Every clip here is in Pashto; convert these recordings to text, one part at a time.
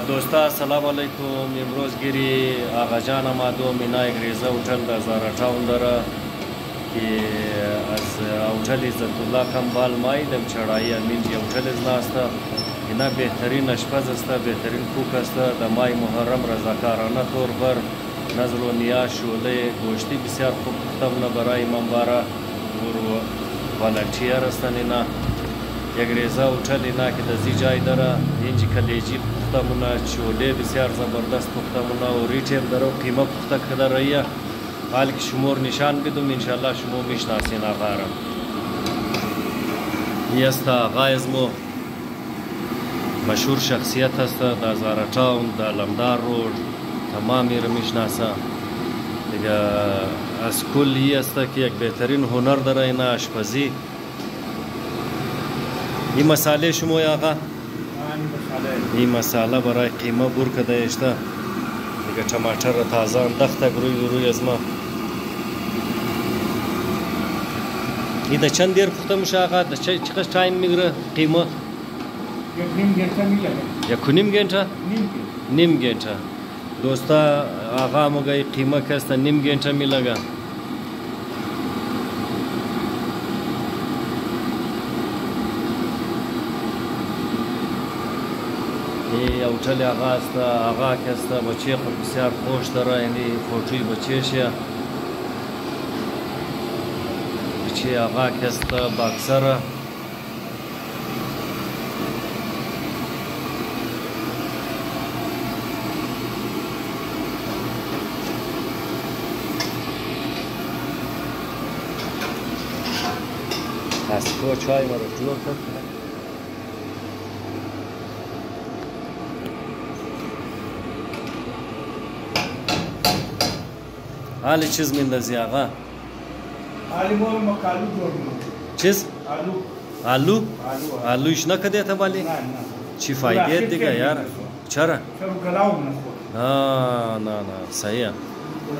دوستا سلام علیکم. امروز گیری آقا جان آمدم اینای گریزه هتل در زارا تاون داره که از هتل عزت الله کمبال مایدم چرایی امین جی هتل از ناستا اینا بهترین اشپز است، بهترین کوک است. در ماه محرم رضاکارانه طور بر نزل و نیا شوله گوشتی بسیار خوب پختمونه برای منباره و والنتیر هستند. اینا یک ریزه هتل اینا که در جای داره اینجی کلیجی پختمونه چوله بسیار زبردست پختمونه و ریتیم داره و قیمه پخته کده رایه. حال که شمور نشان بدم انشالله شما میشناسین آقا را. این است آقا ازمو مشهور شخصیت است در زارا تاون، در لمدار رود تمامی را میشناسه دیگه. از کل ای است که یک بهترین هنر داره اینا آشپزی. این مساله شما یا آقا؟ این مساله برای قیمه بور کده اشته دیگه. ټماټر تازه انداخته روی از ما. این ده چند دیر پخته میشه آقا؟ ده چقدر تایم میگیره قیمه؟ یک نیم گنټه. نیم گنټه دوستا آقا مگه قیمه کسته نیم گنټه میلگه. این هتل آقا است. آقا کسته بچه خود بسیار خوش داره. یعنی فوتوی بچهشه بچه آقا کسته باکسره. از تو چای ما رو جور کرد. حالی چیز میندازی آقا؟ حالی مورم آلو جور میندازی. چیز؟ آلو؟ آلوش نکده تا بالی؟ نه نه. چی فایده دیگه یار؟ چرا؟ چرا گلاو نخور. نه صحیحه.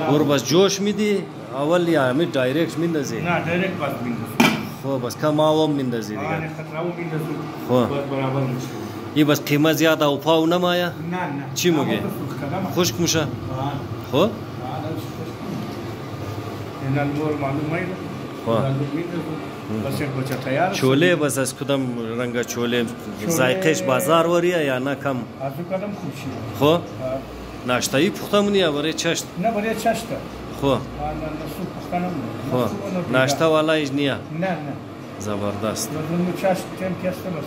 اور بس جوش میدی اول یا همی دایرکت میندازی؟ نه دایرکت بس میندازی. خب بس کم آوام میندازی دیگه. خطراو میندازی. خب بس برابر میشه. این بس قیمه زیاده و پاو نمایا؟ نه چی میگی؟ خشک میشه؟ خب؟ اینا نور معلوم نیست. بس یک بچه تیار. چوله بس از کدام رنگ چوله؟ ذائقهش بازار وریه یا نه کم؟ از کدام خوشی؟ خب؟ ناشتایی پختمونی یا برای چشت؟ نه برای چشت. خب؟ نه پخته نمونه. خب ناشته والا ایش نیا؟ نه زبردست. بدون چشت تیم کسته بس.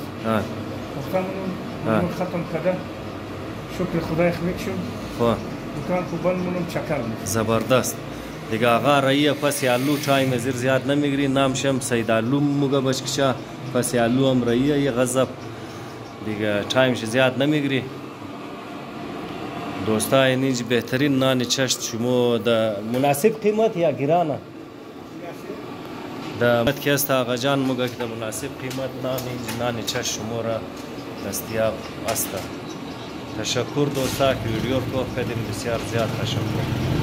پختمون ختم کده. شکر خدای خمیک شد. خب دکان خوبان منم چکر میکنم. زبردست دیگه. آقا رایه پس آلو چای مزیر زیاد نمیگیری. نام شم سید آلو موگه بچکشا. پس آلو هم رایه یه غضب دیگه. چایمش زیاد نمیگیری دوستا. اینج بهترین نان چشت شما ده مناسب قیمت یا گرانه؟ ده قیمت که است آقا جان موگه که ده مناسب قیمت نان چشت شما را دستیاب است. تشکر دوستا که ویدیو رو کردیم. بسیار زیاد تشکر.